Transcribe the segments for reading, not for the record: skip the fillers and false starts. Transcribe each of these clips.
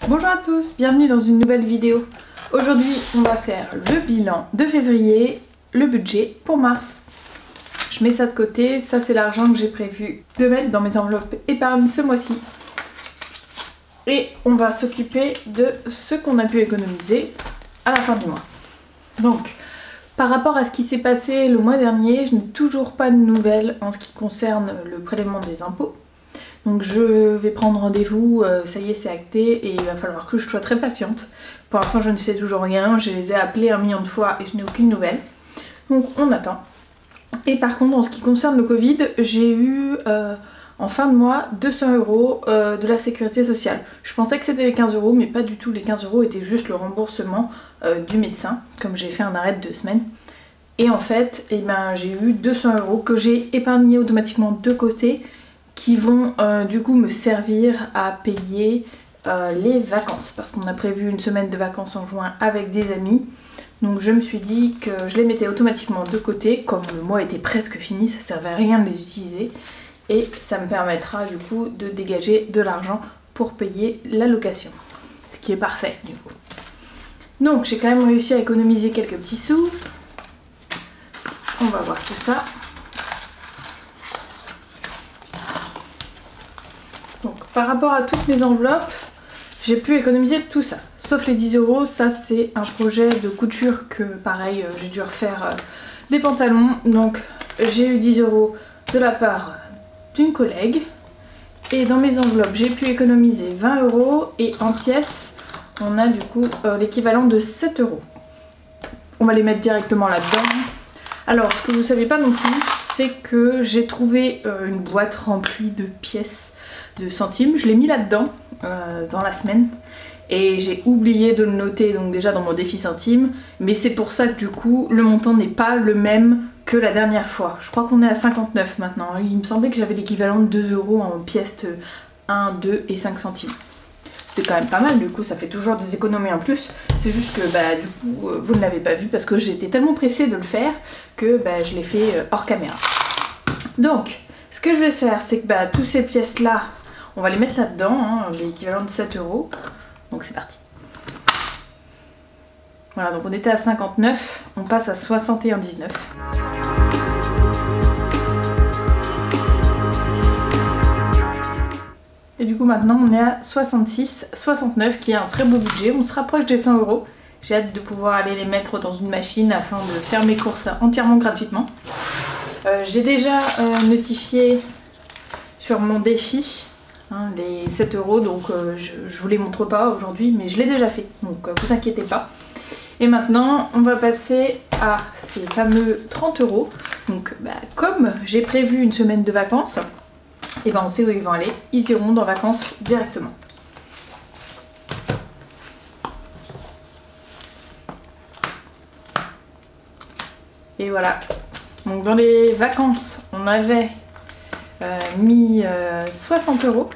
Bonjour à tous, bienvenue dans une nouvelle vidéo. Aujourd'hui on va faire le bilan de février, le budget pour mars. Je mets ça de côté, ça c'est l'argent que j'ai prévu de mettre dans mes enveloppes épargne ce mois-ci. Et on va s'occuper de ce qu'on a pu économiser à la fin du mois. Donc, par rapport à ce qui s'est passé le mois dernier, je n'ai toujours pas de nouvelles en ce qui concerne le prélèvement des impôts. Donc je vais prendre rendez-vous, ça y est c'est acté et il va falloir que je sois très patiente. Pour l'instant je ne sais toujours rien, je les ai appelés 1 million de fois et je n'ai aucune nouvelle. Donc on attend. Et par contre en ce qui concerne le Covid, j'ai eu en fin de mois 200 € de la sécurité sociale. Je pensais que c'était les 15 € mais pas du tout, les 15 € étaient juste le remboursement du médecin, comme j'ai fait un arrêt de 2 semaines. Et en fait, j'ai eu 200 € que j'ai épargné automatiquement de côté, qui vont du coup me servir à payer les vacances parce qu'on a prévu une semaine de vacances en juin avec des amis. Donc je me suis dit que je les mettais automatiquement de côté, comme le mois était presque fini, ça servait à rien de les utiliser et ça me permettra du coup de dégager de l'argent pour payer la location, ce qui est parfait du coup. Donc j'ai quand même réussi à économiser quelques petits sous. On va voir tout ça. Donc par rapport à toutes mes enveloppes, j'ai pu économiser tout ça. Sauf les 10 €, ça c'est un projet de couture que pareil j'ai dû refaire des pantalons. Donc j'ai eu 10 € de la part d'une collègue. Et dans mes enveloppes j'ai pu économiser 20 € et en pièces on a du coup l'équivalent de 7 €. On va les mettre directement là-dedans. Alors ce que vous ne savez pas non plus, c'est que j'ai trouvé une boîte remplie de pièces de centimes. Je l'ai mis là-dedans dans la semaine et j'ai oublié de le noter donc déjà dans mon défi centime, mais c'est pour ça que du coup le montant n'est pas le même que la dernière fois. Je crois qu'on est à 59 maintenant. Il me semblait que j'avais l'équivalent de 2 € en pièces de 1, 2 et 5 centimes. C'était quand même pas mal, du coup ça fait toujours des économies en plus. C'est juste que du coup vous ne l'avez pas vu parce que j'étais tellement pressée de le faire que je l'ai fait hors caméra. Donc ce que je vais faire c'est que toutes ces pièces là on va les mettre là-dedans, l'équivalent de 7 €. Donc c'est parti. Voilà, donc on était à 59, on passe à 61,19. Et du coup maintenant on est à 66,69 qui est un très beau budget, on se rapproche des 100 €. J'ai hâte de pouvoir aller les mettre dans une machine afin de faire mes courses entièrement gratuitement. J'ai déjà notifié sur mon défi les 7 €, donc je vous les montre pas aujourd'hui mais je l'ai déjà fait, donc vous inquiétez pas. Et maintenant on va passer à ces fameux 30 €. Donc comme j'ai prévu une semaine de vacances, et on sait où ils vont aller, ils iront en vacances directement. Et voilà, donc dans les vacances on avait mis 60 €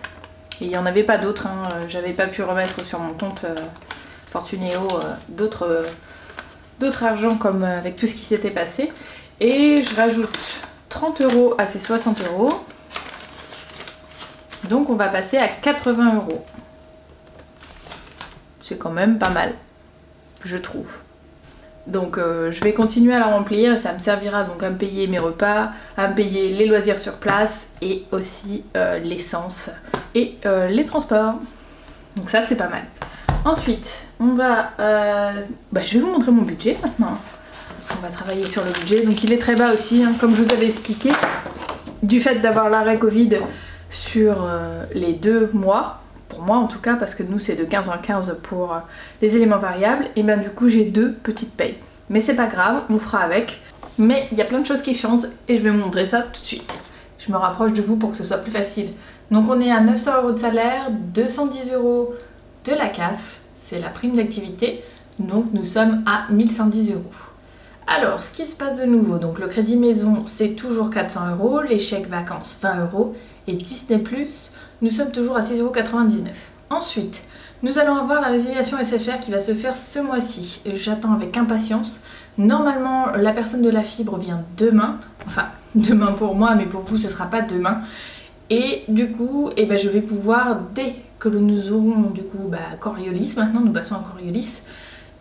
et il n'y en avait pas d'autres, j'avais pas pu remettre sur mon compte Fortunéo d'autres argent comme avec tout ce qui s'était passé, et je rajoute 30 € à ces 60 €, donc on va passer à 80 €. C'est quand même pas mal, je trouve. Donc je vais continuer à la remplir et ça me servira donc à me payer mes repas, à me payer les loisirs sur place et aussi l'essence et les transports. Donc ça c'est pas mal. Ensuite on va... je vais vous montrer mon budget maintenant. On va travailler sur le budget. Donc il est très bas aussi, comme je vous avais expliqué. Du fait d'avoir l'arrêt Covid sur les 2 mois, pour moi en tout cas, parce que nous c'est de 15 en 15 pour les éléments variables, et du coup j'ai 2 petites payes. Mais c'est pas grave, on fera avec. Mais il y a plein de choses qui changent et je vais vous montrer ça tout de suite. Je me rapproche de vous pour que ce soit plus facile. Donc on est à 900 € de salaire, 210 € de la CAF, c'est la prime d'activité, donc nous sommes à 1110 €. Alors ce qui se passe de nouveau, donc le crédit maison c'est toujours 400 €, les chèques vacances 20 € et Disney+, nous sommes toujours à 6,99 €. Ensuite, nous allons avoir la résiliation SFR qui va se faire ce mois-ci. J'attends avec impatience. Normalement, la personne de la fibre vient demain. Enfin, demain pour moi, mais pour vous, ce sera pas demain. Et du coup, je vais pouvoir, dès que nous aurons du coup Coriolis, maintenant nous passons à Coriolis,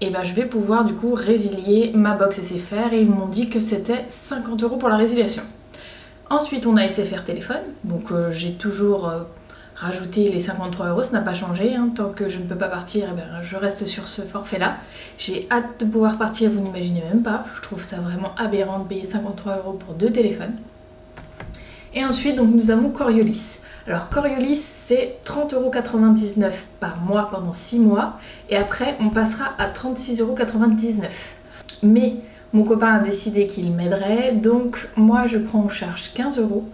et je vais pouvoir du coup résilier ma box SFR et ils m'ont dit que c'était 50 € pour la résiliation. Ensuite on a SFR téléphone, donc j'ai toujours rajouté les 53 €, ça n'a pas changé, hein. Tant que je ne peux pas partir, je reste sur ce forfait là. J'ai hâte de pouvoir partir, vous n'imaginez même pas, je trouve ça vraiment aberrant de payer 53 € pour 2 téléphones. Et ensuite donc nous avons Coriolis. Alors Coriolis c'est 30,99 € par mois pendant 6 mois et après on passera à 36,99 €. Mais mon copain a décidé qu'il m'aiderait, donc moi je prends en charge 15 €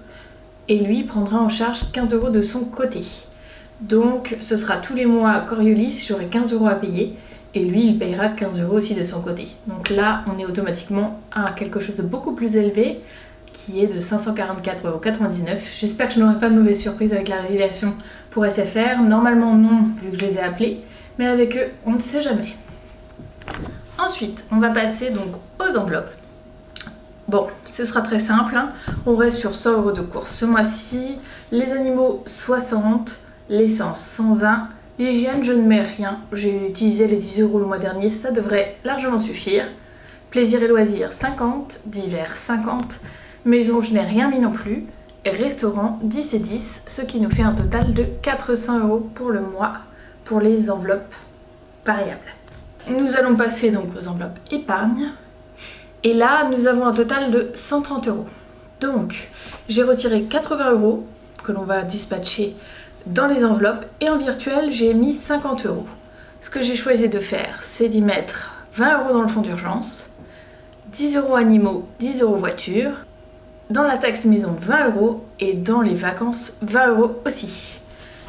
et lui prendra en charge 15 € de son côté. Donc ce sera tous les mois à Coriolis, j'aurai 15 € à payer et lui il payera 15 € aussi de son côté. Donc là on est automatiquement à quelque chose de beaucoup plus élevé, qui est de 544,99 €. J'espère que je n'aurai pas de mauvaise surprise avec la résiliation pour SFR. Normalement non, vu que je les ai appelés, mais avec eux, on ne sait jamais. Ensuite, on va passer donc aux enveloppes. Bon, ce sera très simple, hein. On reste sur 100 € de course ce mois-ci. Les animaux, 60, l'essence, 120. L'hygiène, je ne mets rien. J'ai utilisé les 10 € le mois dernier, ça devrait largement suffire. Plaisir et loisirs, 50. Divers, 50. Maison, je n'ai rien mis non plus. Et restaurant, 10 et 10, ce qui nous fait un total de 400 € pour le mois pour les enveloppes variables. Nous allons passer donc aux enveloppes épargne. Et là, nous avons un total de 130 €. Donc, j'ai retiré 80 € que l'on va dispatcher dans les enveloppes. Et en virtuel, j'ai mis 50 €. Ce que j'ai choisi de faire, c'est d'y mettre 20 € dans le fonds d'urgence, 10 € animaux, 10 € voiture, dans la taxe maison 20 € et dans les vacances 20 € aussi.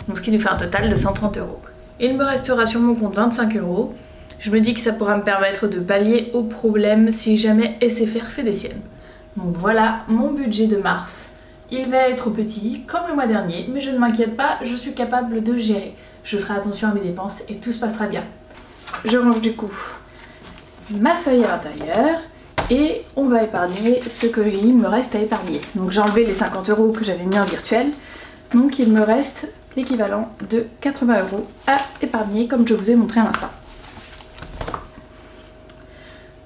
Donc ce qui nous fait un total de 130 €. Il me restera sur mon compte 25 €. Je me dis que ça pourra me permettre de pallier aux problèmes si jamais SFR fait des siennes. Donc voilà mon budget de mars. Il va être petit comme le mois dernier, mais je ne m'inquiète pas, je suis capable de gérer. Je ferai attention à mes dépenses et tout se passera bien. Je range du coup ma feuille à l'intérieur. Et on va épargner ce qu'il me reste à épargner. Donc j'ai enlevé les 50 € que j'avais mis en virtuel. Donc il me reste l'équivalent de 80 € à épargner comme je vous ai montré à l'instant.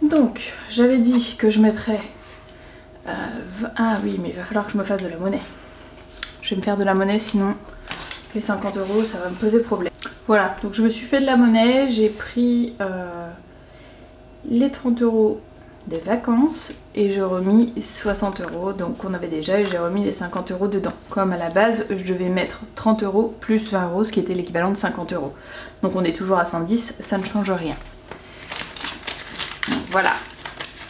Donc j'avais dit que je mettrais... Ah oui, mais il va falloir que je me fasse de la monnaie. Je vais me faire de la monnaie, sinon les 50 € ça va me poser problème. Voilà, donc je me suis fait de la monnaie. J'ai pris les 30 € des vacances et j'ai remis 60 €, donc on avait déjà, et j'ai remis les 50 € dedans. Comme à la base je devais mettre 30 € plus 20 €, ce qui était l'équivalent de 50 €. Donc on est toujours à 110, ça ne change rien. Donc voilà,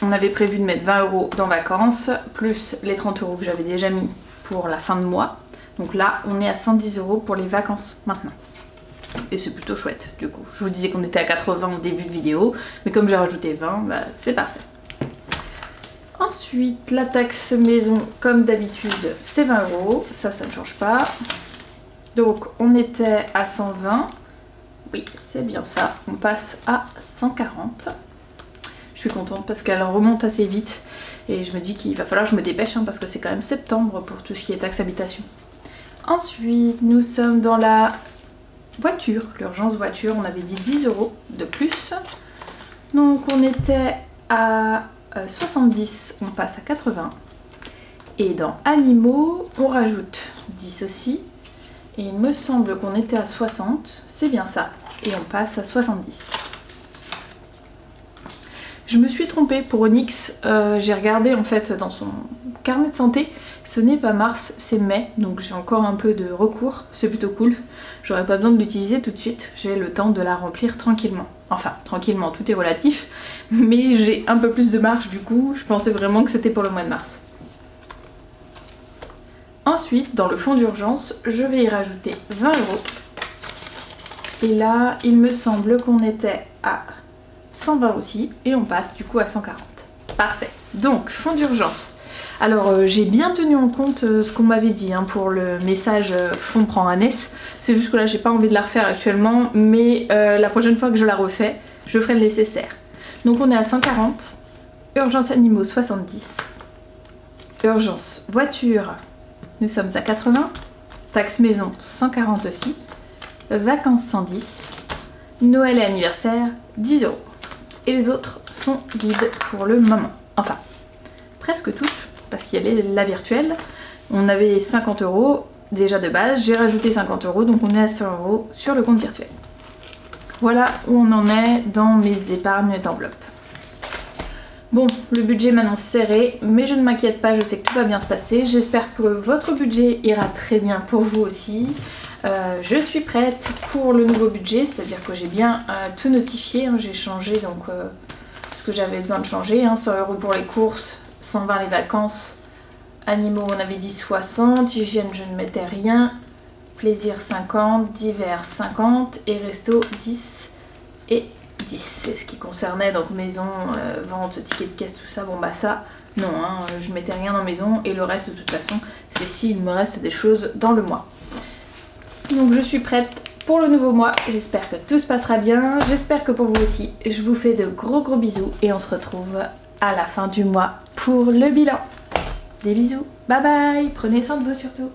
on avait prévu de mettre 20 € dans vacances, plus les 30 € que j'avais déjà mis pour la fin de mois. Donc là on est à 110 € pour les vacances maintenant. Et c'est plutôt chouette du coup. Je vous disais qu'on était à 80 au début de vidéo, mais comme j'ai rajouté 20, c'est parfait. Ensuite, la taxe maison, comme d'habitude, c'est 20 €. Ça ne change pas. Donc, on était à 120. Oui, c'est bien ça. On passe à 140. Je suis contente parce qu'elle remonte assez vite. Et je me dis qu'il va falloir que je me dépêche, hein, parce que c'est quand même septembre pour tout ce qui est taxe habitation. Ensuite, nous sommes dans la voiture. L'urgence voiture, on avait dit 10 € de plus. Donc, on était à... 70, on passe à 80. Et dans animaux, on rajoute 10 aussi. Et il me semble qu'on était à 60, c'est bien ça. Et on passe à 70. Je me suis trompée pour Onyx, j'ai regardé en fait dans son carnet de santé, ce n'est pas mars, c'est mai, donc j'ai encore un peu de recours, c'est plutôt cool. J'aurais pas besoin de l'utiliser tout de suite, j'ai le temps de la remplir tranquillement. Enfin, tranquillement, tout est relatif, mais j'ai un peu plus de marge du coup, je pensais vraiment que c'était pour le mois de mars. Ensuite, dans le fonds d'urgence, je vais y rajouter 20 €. Et là, il me semble qu'on était à 120 aussi, et on passe du coup à 140. Parfait. Donc, fonds d'urgence. Alors, j'ai bien tenu en compte ce qu'on m'avait dit hein, pour le message fonds prend un S. C'est juste que là, j'ai pas envie de la refaire actuellement, mais la prochaine fois que je la refais, je ferai le nécessaire. Donc, on est à 140. Urgence animaux, 70. Urgence voiture, nous sommes à 80. Taxe maison, 140 aussi. vacances 110, Noël et anniversaire 10 €. Et les autres sont vides pour le moment. Enfin, presque toutes, parce qu'il y a la virtuelle. On avait 50 € déjà de base, j'ai rajouté 50 €, donc on est à 100 € sur le compte virtuel. Voilà où on en est dans mes épargnes d'enveloppe. Bon, le budget m'annonce serré, mais je ne m'inquiète pas, je sais que tout va bien se passer. J'espère que votre budget ira très bien pour vous aussi. Je suis prête pour le nouveau budget, c'est-à-dire que j'ai bien tout notifié. Hein, j'ai changé donc ce que j'avais besoin de changer. Hein, 100 € pour les courses, 120 les vacances. Animaux, on avait dit 60. Hygiène, je ne mettais rien. Plaisir 50, divers 50 et resto 10 et 10. C'est ce qui concernait donc maison, vente, ticket de caisse, tout ça. Bon bah ça, non, hein, je mettais rien en maison et le reste de toute façon, c'est s'il me reste des choses dans le mois. Donc je suis prête pour le nouveau mois. J'espère que tout se passera bien. J'espère que pour vous aussi. Je vous fais de gros bisous et on se retrouve à la fin du mois pour le bilan. Des bisous, bye bye, prenez soin de vous surtout.